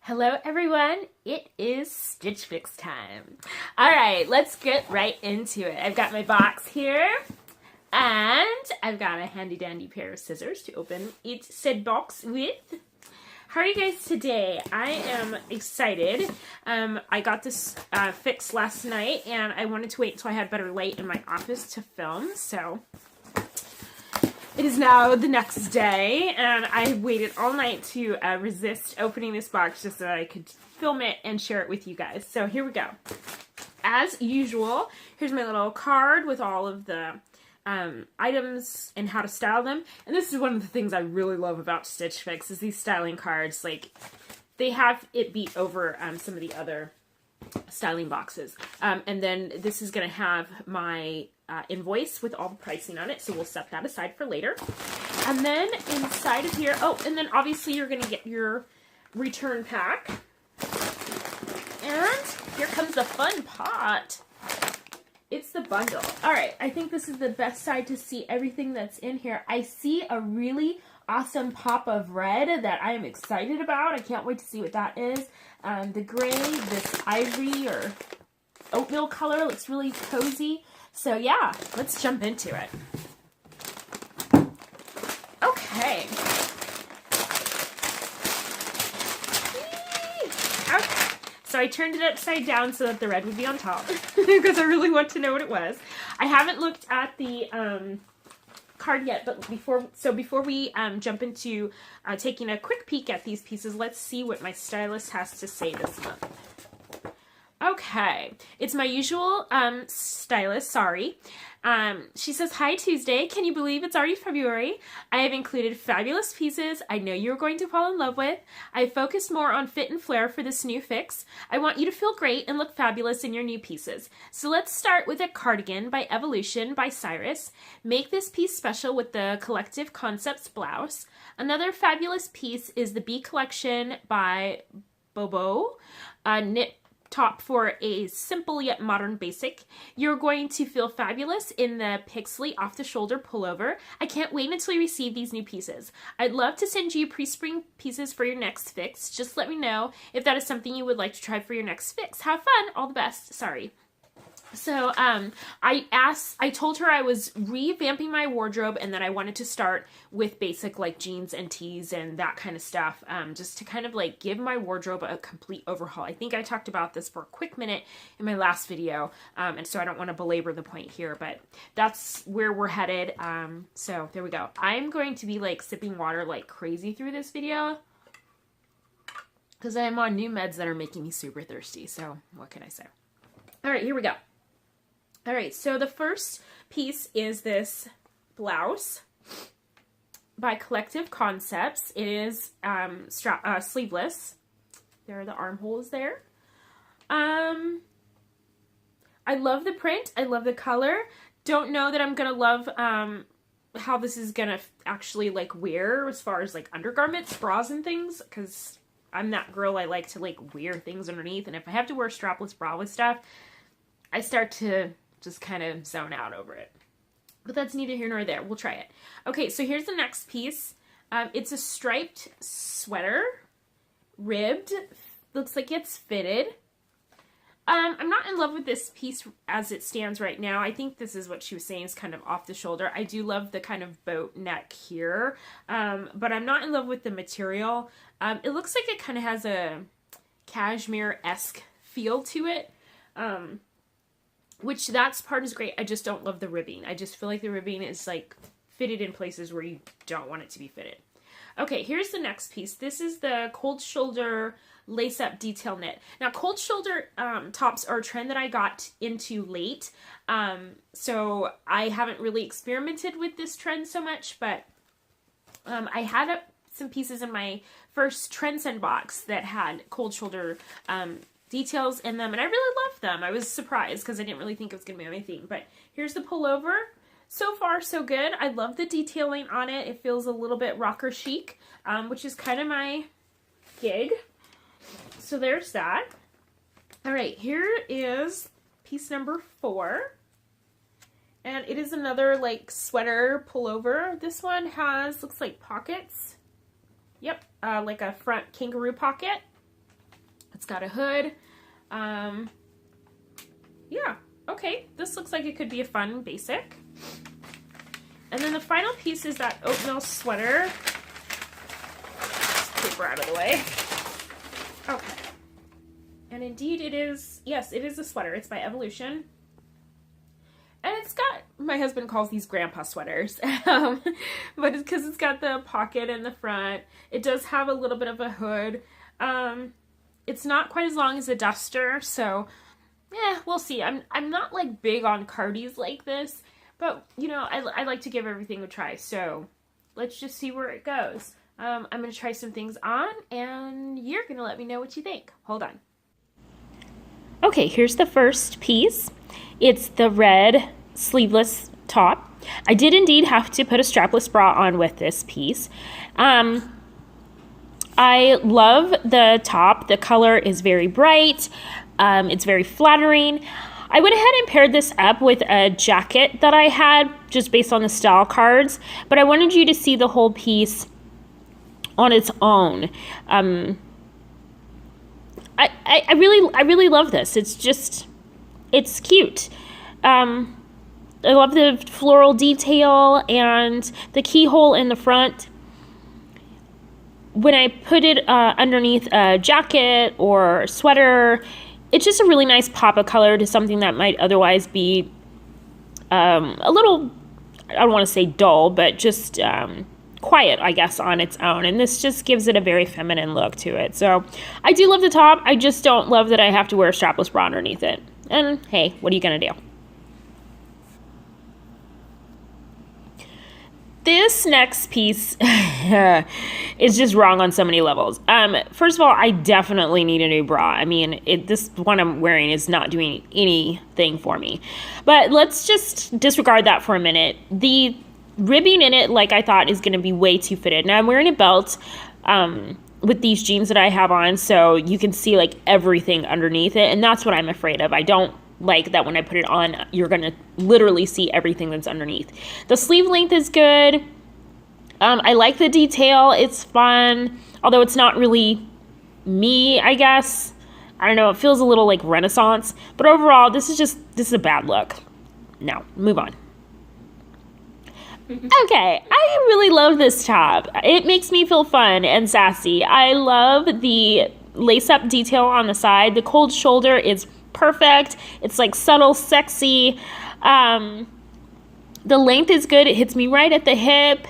Hello everyone, it is StitchFix time. Alright, let's get right into it. I've got my box here, and I've got a handy dandy pair of scissors to open each said box with. How are you guys today? I am excited. I got this fixed last night, and I wanted to wait until I had better light in my office to film, so it is now the next day, and I waited all night to resist opening this box just so that I could film it and share it with you guys. So here we go. As usual, here's my little card with all of the items and how to style them. And this is one of the things I really love about StitchFix is these styling cards. Like, they have it beat over some of the other styling boxes. And then this is going to have my invoice with all the pricing on it, so we'll set that aside for later. And then inside of here, oh, and then obviously you're going to get your return pack. And here comes the fun part. It's the bundle. Alright, I think this is the best side to see everything that's in here. I see a really awesome pop of red that I am excited about. I can't wait to see what that is. The gray, this ivory or oatmeal color looks really cozy. So yeah, let's jump into it. Okay. So I turned it upside down so that the red would be on top because I really want to know what it was. I haven't looked at the card yet, but before we jump into taking a quick peek at these pieces, let's see what my stylist has to say this month. Okay, it's my usual stylist, sorry. She says, "Hi Tuesday, can you believe it's already February? I have included fabulous pieces I know you're going to fall in love with. I focused more on fit and flare for this new fix. I want you to feel great and look fabulous in your new pieces. So let's start with a cardigan by Evolution by Cyrus. Make this piece special with the Collective Concepts blouse. Another fabulous piece is the B Collection by Bobeau, knit top for a simple yet modern basic. You're going to feel fabulous in the Pixley off-the-shoulder pullover. I can't wait until you receive these new pieces. I'd love to send you pre-spring pieces for your next fix. Just let me know if that is something you would like to try for your next fix. Have fun. All the best. Sorry." So I told her I was revamping my wardrobe and that I wanted to start with basic like jeans and tees and that kind of stuff, just to kind of like give my wardrobe a complete overhaul. I think I talked about this for a quick minute in my last video, and so I don't want to belabor the point here, but that's where we're headed. So there we go. I'm going to be like sipping water like crazy through this video because I'm on new meds that are making me super thirsty. So what can I say? All right, here we go. All right, so the first piece is this blouse by Collective Concepts. It is sleeveless. There are the armholes there. I love the print. I love the color. Don't know that I'm going to love how this is going to actually like wear as far as like undergarments, bras and things, because I'm that girl. I like to like wear things underneath, and if I have to wear strapless bra with stuff, I start to just kind of zone out over it. But that's neither here nor there. We'll try it. Okay, so here's the next piece. It's a striped sweater, ribbed. Looks like it's fitted. I'm not in love with this piece as it stands right now. I think this is what she was saying is kind of off the shoulder. I do love the kind of boat neck here, but I'm not in love with the material. It looks like it kind of has a cashmere-esque feel to it. Which that part is great. I just don't love the ribbing. I just feel like the ribbing is like fitted in places where you don't want it to be fitted. Okay, here's the next piece. This is the cold shoulder lace-up detail knit. Now, cold shoulder tops are a trend that I got into late, so I haven't really experimented with this trend so much, but I had some pieces in my first trend send box that had cold shoulder details in them, and I really loved them. I was surprised because I didn't really think it was going to be my thing. But here's the pullover. So far, so good. I love the detailing on it. It feels a little bit rocker chic, which is kind of my gig. So there's that. All right, here is piece number 4. And it is another like sweater pullover. This one has, looks like pockets. Yep, like a front kangaroo pocket. It's got a hood. Yeah, okay. This looks like it could be a fun basic. And then the final piece is that oatmeal sweater. Paper out of the way. Okay. And indeed it is, yes, it is a sweater. It's by Evolution. And it's got, my husband calls these grandpa sweaters, but it's because it's got the pocket in the front. It does have a little bit of a hood. It's not quite as long as a duster, so yeah, we'll see. I'm not like big on cardis like this, but you know, I like to give everything a try, so let's just see where it goes. I'm going to try some things on, and you're going to let me know what you think. Hold on. Okay, here's the first piece. It's the red sleeveless top. I did indeed have to put a strapless bra on with this piece. I love the top. The color is very bright. It's very flattering. I went ahead and paired this up with a jacket that I had just based on the style cards, but I wanted you to see the whole piece on its own. I really love this. It's cute. I love the floral detail and the keyhole in the front. When I put it underneath a jacket or sweater, it's just a really nice pop of color to something that might otherwise be a little, I don't want to say dull, but just quiet, I guess, on its own. And this just gives it a very feminine look to it. So I do love the top. I just don't love that I have to wear a strapless bra underneath it. And hey, what are you going to do? This next piece is just wrong on so many levels. First of all, I definitely need a new bra. I mean, this one I'm wearing is not doing anything for me. But let's just disregard that for a minute. The ribbing in it, like I thought, is going to be way too fitted. Now, I'm wearing a belt with these jeans that I have on, so you can see like everything underneath it, and that's what I'm afraid of. I don't like that when I put it on, you're going to literally see everything that's underneath. The sleeve length is good. I like the detail. It's fun, although it's not really me, I guess. I don't know. It feels a little like Renaissance, but overall, this is a bad look. No, move on. Okay, I really love this top. It makes me feel fun and sassy. I love the lace-up detail on the side. The cold shoulder is perfect. It's like subtle, sexy. The length is good. It hits me right at the hip.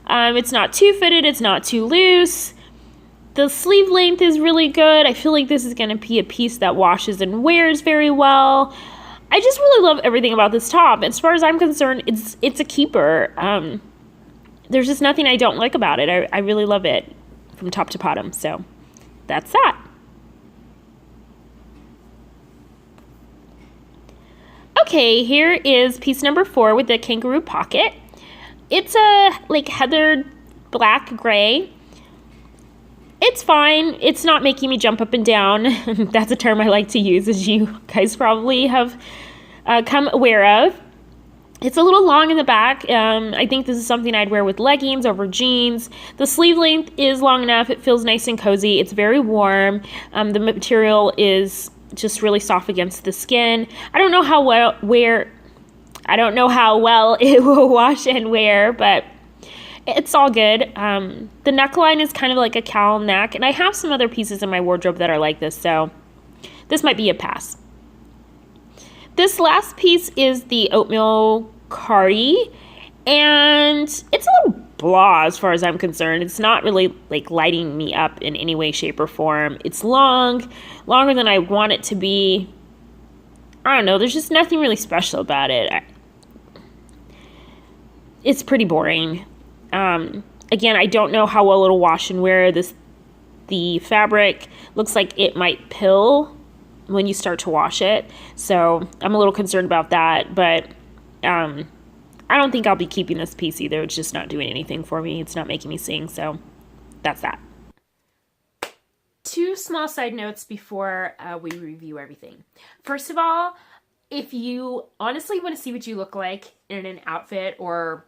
It's not too fitted. It's not too loose. The sleeve length is really good. I feel like this is going to be a piece that washes and wears very well. I just really love everything about this top. As far as I'm concerned, it's a keeper. There's just nothing I don't like about it. I really love it from top to bottom. So that's that. Okay, here is piece number 4 with the kangaroo pocket. It's a like heathered black gray. It's fine. It's not making me jump up and down. That's a term I like to use, as you guys probably have come aware of. It's a little long in the back. I think this is something I'd wear with leggings over jeans. The sleeve length is long enough. It feels nice and cozy. It's very warm. The material is just really soft against the skin. I don't know how well it will wash and wear, but it's all good. The neckline is kind of like a cowl neck, and I have some other pieces in my wardrobe that are like this, so this might be a pass. This last piece is the oatmeal cardi, and it's a little blah as far as I'm concerned. It's not really like lighting me up in any way, shape, or form. It's longer than I want it to be. I don't know. There's just nothing really special about it. It's pretty boring. Again, I don't know how well it'll wash and wear. The fabric looks like it might pill when you start to wash it. So I'm a little concerned about that, but I don't think I'll be keeping this piece either. It's just not doing anything for me. It's not making me sing, so that's that. 2 small side notes before we review everything. First of all, if you honestly want to see what you look like in an outfit or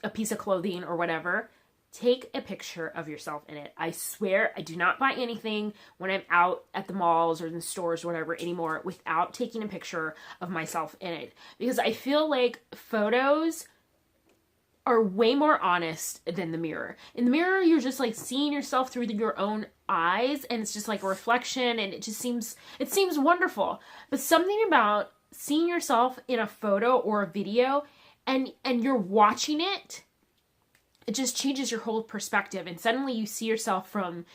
a piece of clothing or whatever, take a picture of yourself in it. I swear I do not buy anything when I'm out at the malls or in the stores or whatever anymore without taking a picture of myself in it. Because I feel like photos are way more honest than the mirror. In the mirror, you're just like seeing yourself through your own eyes, and it's just like a reflection, and it seems wonderful. But something about seeing yourself in a photo or a video and you're watching it, it just changes your whole perspective. And suddenly you see yourself from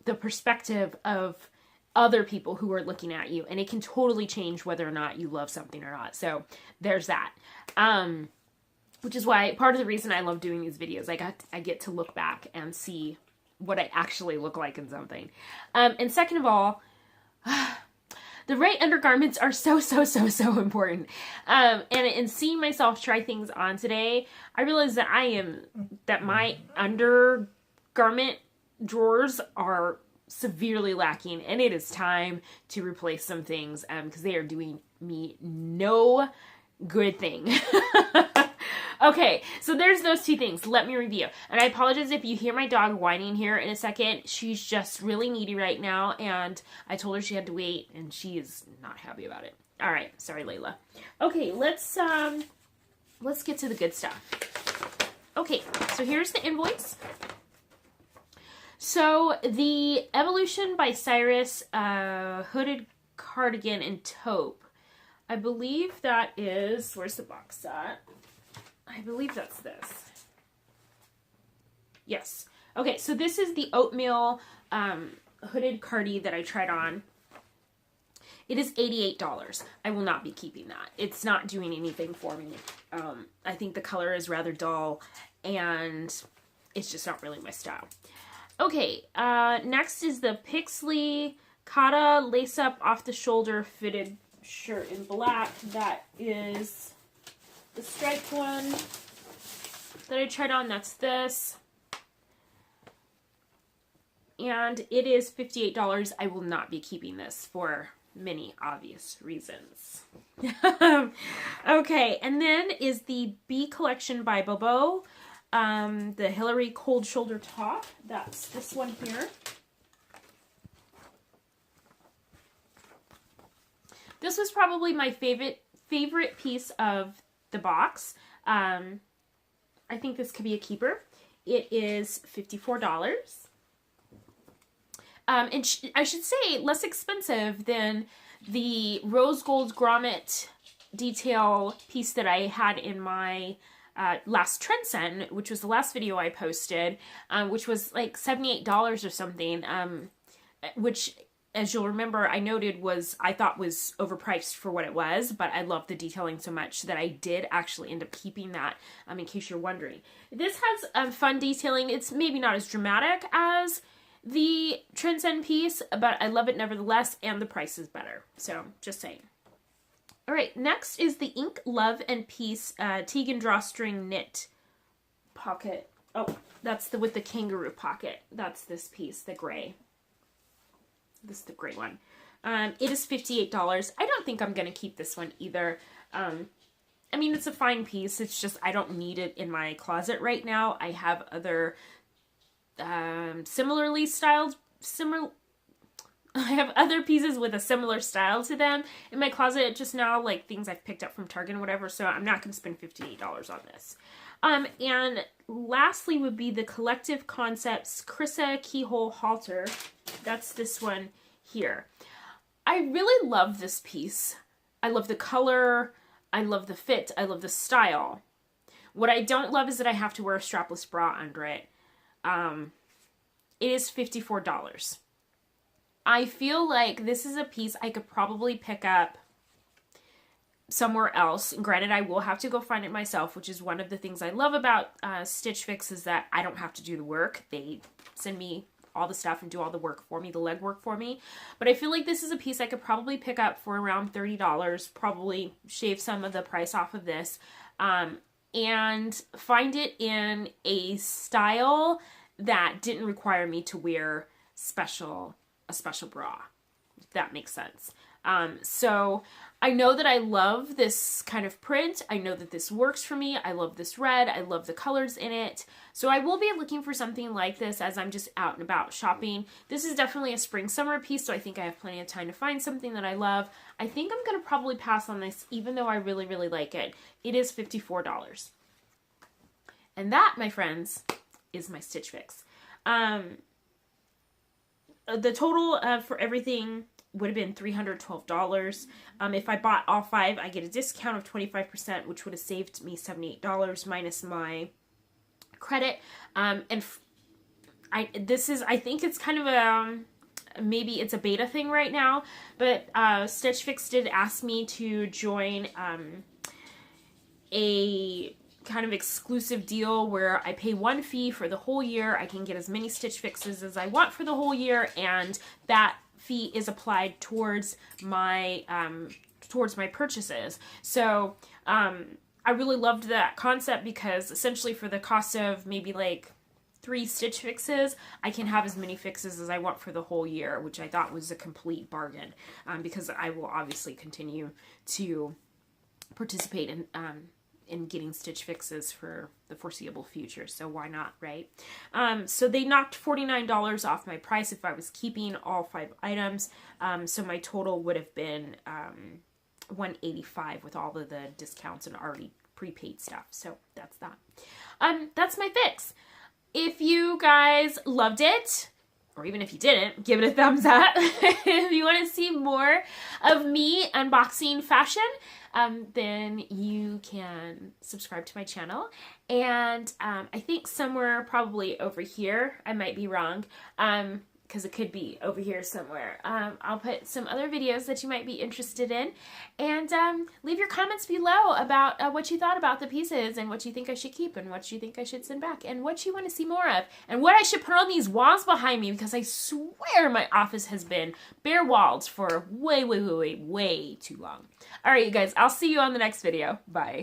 the perspective of other people who are looking at you. And it can totally change whether or not you love something or not. So there's that. Which is why part of the reason I love doing these videos, I get to look back and see what I actually look like in something. And second of all, the right undergarments are so important. And in seeing myself try things on today, I realized that my undergarment drawers are severely lacking, and it is time to replace some things because they are doing me no good thing. Okay, so there's those two things. Let me review. And I apologize if you hear my dog whining here in a second. She's just really needy right now, and I told her she had to wait, and she is not happy about it. All right, sorry, Layla. Okay, let's get to the good stuff. Okay, so here's the invoice. So the Evolution by Cyrus hooded cardigan in taupe. I believe that is, where's the box at? I believe that's this. Yes. Okay, so this is the oatmeal hooded cardi that I tried on. It is $88. I will not be keeping that. It's not doing anything for me. I think the color is rather dull, and it's just not really my style. Okay, next is the Pixley Cata lace-up off-the-shoulder fitted shirt in black. That is the striped one that I tried on. That's this. And it is $58. I will not be keeping this for many obvious reasons. Okay, and then is the B Collection by Bobeau, the Hilory cold shoulder top. That's this one here. This was probably my favorite piece of the box. I think this could be a keeper. It is $54. And I should say less expensive than the rose gold grommet detail piece that I had in my last trend set, which was the last video I posted, which was like $78 or something, which, as you'll remember, I noted I thought was overpriced for what it was, but I loved the detailing so much that I did actually end up keeping that, in case you're wondering. This has fun detailing. It's maybe not as dramatic as the Transcend piece, but I love it nevertheless, and the price is better. So, just saying. All right, next is the Ink Love and Peace Teagin drawstring knit pocket. Oh, that's with the kangaroo pocket. That's this piece, the gray. This is the gray one. It is $58. I don't think I'm going to keep this one either. I mean, it's a fine piece. It's just I don't need it in my closet right now. I have other similarly styled, I have other pieces with a similar style to them in my closet just now, like things I've picked up from Target and whatever, so I'm not going to spend $58 on this. And lastly would be the Collective Concepts Krissa keyhole halter. That's this one here. I really love this piece. I love the color. I love the fit. I love the style. What I don't love is that I have to wear a strapless bra under it. It is $54. I feel like this is a piece I could probably pick up somewhere else. Granted, I will have to go find it myself, which is one of the things I love about StitchFix, is that I don't have to do the work. They send me all the stuff and do all the work for me, the legwork for me. But I feel like this is a piece I could probably pick up for around $30, probably shave some of the price off of this, and find it in a style that didn't require me to wear a special bra, if that makes sense. So I know that I love this kind of print. I know that this works for me. I love this red. I love the colors in it. So I will be looking for something like this as I'm just out and about shopping. This is definitely a spring summer piece, so I think I have plenty of time to find something that I love. I think I'm going to probably pass on this, even though I really, really like it. It is $54. And that, my friends, is my Stitch Fix. The total for everything would have been $312. If I bought all 5, I get a discount of 25%, which would have saved me $78 minus my credit. I think it's kind of a, maybe it's a beta thing right now, but Stitch Fix did ask me to join a kind of exclusive deal where I pay one fee for the whole year. I can get as many Stitch Fixes as I want for the whole year, and that fee is applied towards my purchases. So I really loved that concept because essentially for the cost of maybe like 3 Stitch Fixes, I can have as many fixes as I want for the whole year, which I thought was a complete bargain, because I will obviously continue to participate in getting Stitch Fixes for the foreseeable future, so why not, right? So they knocked $49 off my price if I was keeping all 5 items, so my total would have been $185 with all of the discounts and already prepaid stuff. So that's that. That's my fix. If you guys loved it, or even if you didn't, give it a thumbs up. If you want to see more of me unboxing fashion, then you can subscribe to my channel. And I think somewhere probably over here, I might be wrong, because it could be over here somewhere. I'll put some other videos that you might be interested in. And leave your comments below about what you thought about the pieces and what you think I should keep and what you think I should send back and what you want to see more of and what I should put on these walls behind me, because I swear my office has been bare walled for way, way, way, way, way too long. All right, you guys, I'll see you on the next video. Bye.